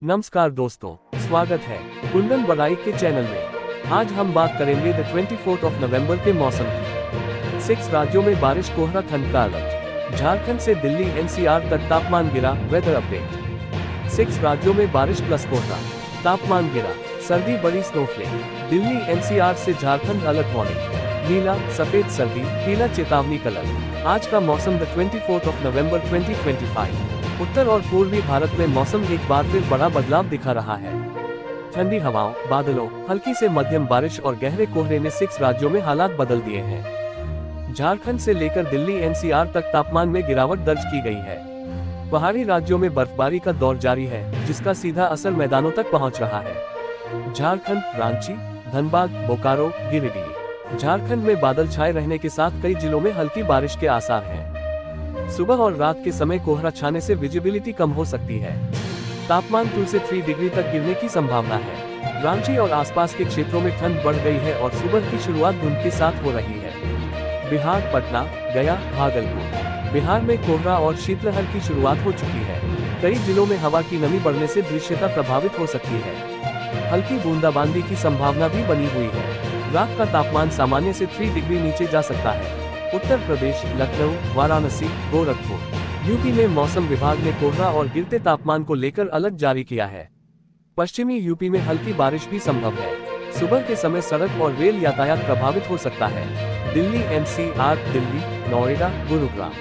नमस्कार दोस्तों, स्वागत है कुंदन बड़ाई के चैनल में। आज हम बात करेंगे द 24 नवंबर के मौसम की। 6 राज्यों में बारिश, कोहरा, ठंड का अलर्ट। झारखंड से दिल्ली एनसीआर तक तापमान गिरा, वेदर अपडेट। 6 राज्यों में बारिश प्लस कोहरा, तापमान गिरा, सर्दी बढ़ी, स्नोफ्लेक। दिल्ली एनसीआर से झारखंड अलर्ट वार्निंग, नीला सफेद सर्दी, पीला चेतावनी कलर। आज का मौसम द 24 नवंबर 2025। उत्तर और पूर्वी भारत में मौसम एक बार फिर बड़ा बदलाव दिखा रहा है। ठंडी हवाओं, बादलों, हल्की से मध्यम बारिश और गहरे कोहरे ने 6 राज्यों में हालात बदल दिए हैं। झारखंड से लेकर दिल्ली एनसीआर तक तापमान में गिरावट दर्ज की गई है। पहाड़ी राज्यों में बर्फबारी का दौर जारी है, जिसका सीधा असर मैदानों तक पहुंच रहा है। झारखंड, रांची, धनबाद, बोकारो, गिरिडीह। झारखंड में बादल छाए रहने के साथ कई जिलों में हल्की बारिश के आसार हैं। सुबह और रात के समय कोहरा छाने से विजिबिलिटी कम हो सकती है। तापमान 2 से 3 डिग्री तक गिरने की संभावना है। रांची और आसपास के क्षेत्रों में ठंड बढ़ गई है और सुबह की शुरुआत धुंध के साथ हो रही है। बिहार, पटना, गया, भागलपुर। बिहार में कोहरा और शीतलहर की शुरुआत हो चुकी है। कई जिलों में हवा की नमी बढ़ने से दृश्यता प्रभावित हो सकती है। हल्की बूंदाबांदी की संभावना भी बनी हुई है। रात का तापमान सामान्य से 3 डिग्री नीचे जा सकता है। उत्तर प्रदेश, लखनऊ, वाराणसी, गोरखपुर। यूपी में मौसम विभाग ने कोहरा और गिरते तापमान को लेकर अलर्ट जारी किया है। पश्चिमी यूपी में हल्की बारिश भी संभव है। सुबह के समय सड़क और रेल यातायात प्रभावित हो सकता है। दिल्ली एनसीआर, दिल्ली, नोएडा, गुरुग्राम।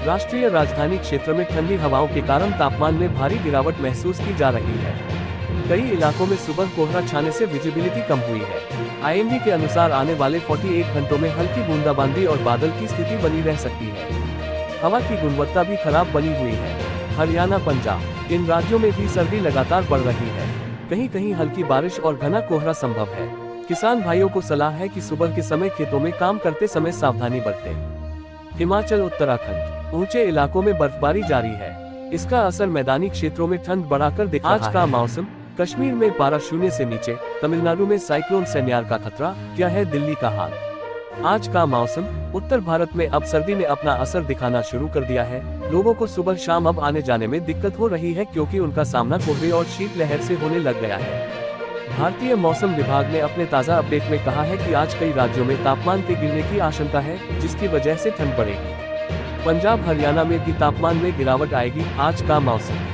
राष्ट्रीय राजधानी क्षेत्र में ठंडी हवाओं के कारण तापमान में भारी गिरावट महसूस की जा रही है। कई इलाकों में सुबह कोहरा छाने से विजिबिलिटी कम हुई है। आईएमडी के अनुसार आने वाले 48 घंटों में हल्की बूंदाबांदी और बादल की स्थिति बनी रह सकती है। हवा की गुणवत्ता भी खराब बनी हुई है। हरियाणा, पंजाब, इन राज्यों में भी सर्दी लगातार बढ़ रही है। कहीं कहीं हल्की बारिश और घना कोहरा संभव है। किसान भाइयों को सलाह है कि सुबह के समय खेतों में काम करते समय सावधानी बरतें। हिमाचल, उत्तराखंड, ऊंचे इलाकों में बर्फबारी जारी है। इसका असर मैदानी क्षेत्रों में ठंड बढ़ाकर दिख रहा है। आज का मौसम, कश्मीर में पारा 0 से नीचे, तमिलनाडु में साइक्लोन सेन्यार का खतरा, क्या है दिल्ली का हाल। आज का मौसम, उत्तर भारत में अब सर्दी ने अपना असर दिखाना शुरू कर दिया है। लोगों को सुबह शाम अब आने जाने में दिक्कत हो रही है, क्योंकि उनका सामना कोहरे और शीतलहर से होने लग गया है। भारतीय मौसम विभाग ने अपने ताज़ा अपडेट में कहा है कि आज कई राज्यों में तापमान के गिरने की आशंका है, जिसकी वजह से ठंड बढ़ेगी। पंजाब, हरियाणा में भी तापमान में गिरावट आएगी। आज का मौसम,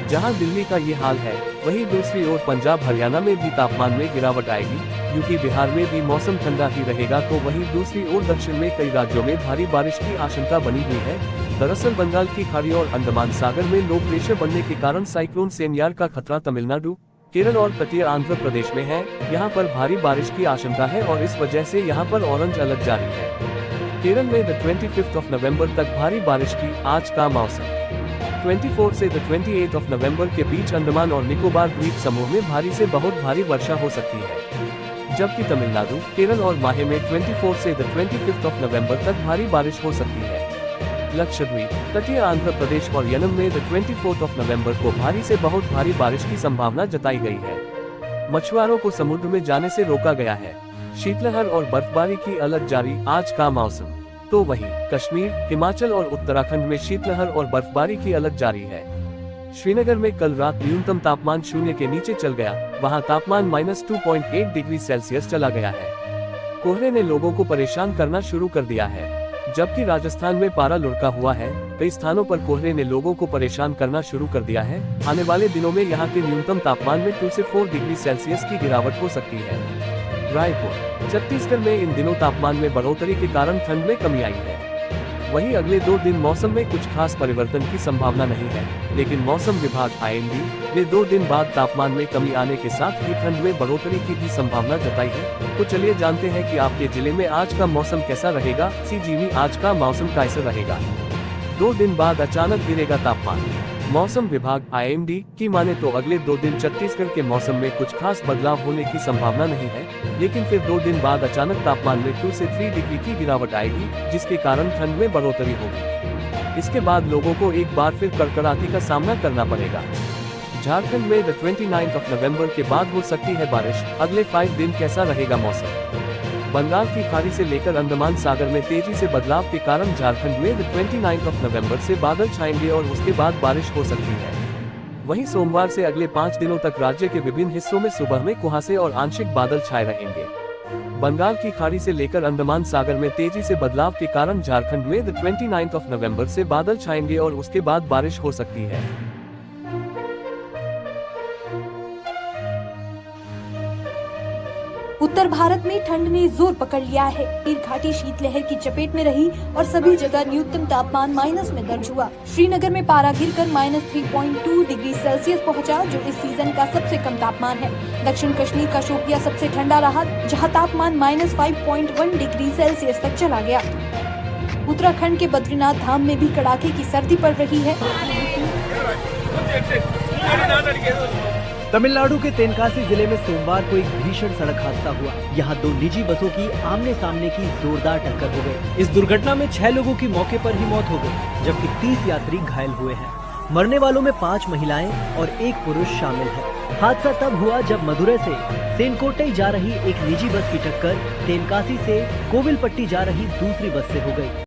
जहां दिल्ली का ये हाल है, वहीं दूसरी ओर पंजाब, हरियाणा में भी तापमान में गिरावट आएगी। यूपी, बिहार में भी मौसम ठंडा ही रहेगा, तो वहीं दूसरी ओर दक्षिण में कई राज्यों में भारी बारिश की आशंका बनी हुई है। दरअसल बंगाल की खाड़ी और अंडमान सागर में लो प्रेशर बनने के कारण साइक्लोन सेन्यार का खतरा तमिलनाडु, केरल और तटीय आंध्र प्रदेश में है। यहाँ पर भारी बारिश की आशंका है और इस वजह से यहाँ पर ऑरेंज अलर्ट जारी है। केरल में द 25 नवंबर तक भारी बारिश की। आज का मौसम, 24 से द 28 नवंबर के बीच अंडमान और निकोबार द्वीप समूह में भारी से बहुत भारी वर्षा हो सकती है, जबकि तमिलनाडु, केरल और माहे में 24 से द 25 नवंबर तक भारी बारिश हो सकती है। लक्षद्वीप, तटीय आंध्र प्रदेश और यनम में द 24 नवंबर को भारी से बहुत भारी बारिश की संभावना जताई गई है। मछुआरों को समुद्र में जाने से रोका गया है। शीतलहर और बर्फबारी की अलर्ट जारी। आज का मौसम, तो वहीं कश्मीर, हिमाचल और उत्तराखंड में शीतलहर और बर्फबारी की अलर्ट जारी है। श्रीनगर में कल रात न्यूनतम तापमान 0 के नीचे चल गया। वहां तापमान -2.8 डिग्री सेल्सियस चला गया है। कोहरे ने लोगों को परेशान करना शुरू कर दिया है, जबकि राजस्थान में पारा लुढ़का हुआ है। कई स्थानों पर कोहरे ने लोगों को परेशान करना शुरू कर दिया है। आने वाले दिनों में यहाँ के न्यूनतम तापमान में 2 से 4 डिग्री सेल्सियस की गिरावट हो सकती है। रायपुर, छत्तीसगढ़ में इन दिनों तापमान में बढ़ोतरी के कारण ठंड में कमी आई है। वहीं अगले 2 दिन मौसम में कुछ खास परिवर्तन की संभावना नहीं है, लेकिन मौसम विभाग आईएमडी ने 2 दिन बाद तापमान में कमी आने के साथ ही ठंड में बढ़ोतरी की भी संभावना जताई है। तो चलिए जानते हैं कि आपके जिले में आज का मौसम कैसा रहेगा। सीजीवी, आज का मौसम कैसा रहेगा। 2 दिन बाद अचानक गिरेगा तापमान। मौसम विभाग आईएमडी की माने तो अगले 2 दिन छत्तीसगढ़ के मौसम में कुछ खास बदलाव होने की संभावना नहीं है, लेकिन फिर 2 दिन बाद अचानक तापमान में 2 से 3 डिग्री की गिरावट आएगी, जिसके कारण ठंड में बढ़ोतरी होगी। इसके बाद लोगों को एक बार फिर कड़कड़ाती का सामना करना पड़ेगा। झारखंड में द 29 नवंबर के बाद हो सकती है बारिश। अगले 5 दिन कैसा रहेगा मौसम। बंगाल की खाड़ी से लेकर अंडमान सागर में तेजी से बदलाव के कारण झारखंड में 29 नवंबर से बादल छाएंगे और उसके बाद बारिश हो सकती है। वहीं सोमवार से अगले 5 दिनों तक राज्य के विभिन्न हिस्सों में सुबह में कुहासे और आंशिक बादल छाए रहेंगे। बंगाल की खाड़ी से लेकर अंडमान सागर में तेजी से बदलाव के कारण झारखंड में 29 नवंबर से बादल छाएंगे और उसके बाद बारिश हो सकती है। उत्तर भारत में ठंड ने जोर पकड़ लिया है। गिर घाटी शीतलहर की चपेट में रही और सभी जगह न्यूनतम तापमान माइनस में दर्ज हुआ। श्रीनगर में पारा गिरकर -3.2 डिग्री सेल्सियस पहुंचा, जो इस सीजन का सबसे कम तापमान है। दक्षिण कश्मीर का शोपिया सबसे ठंडा रहा, जहां तापमान -5.1 डिग्री सेल्सियस तक चला गया। उत्तराखंड के बद्रीनाथ धाम में भी कड़ाके की सर्दी पड़ रही है। तमिलनाडु के तेनकासी जिले में सोमवार को एक भीषण सड़क हादसा हुआ। यहाँ 2 निजी बसों की आमने सामने की जोरदार टक्कर हो गई। इस दुर्घटना में 6 लोगों की मौके पर ही मौत हो गई, जबकि 30 यात्री घायल हुए हैं। मरने वालों में 5 महिलाएं और 1 पुरुष शामिल है। हादसा तब हुआ जब मदुरै से सेनकोटई जा रही एक निजी बस की टक्कर तेनकासी से कोविलपट्टी जा रही दूसरी बस से हो गई।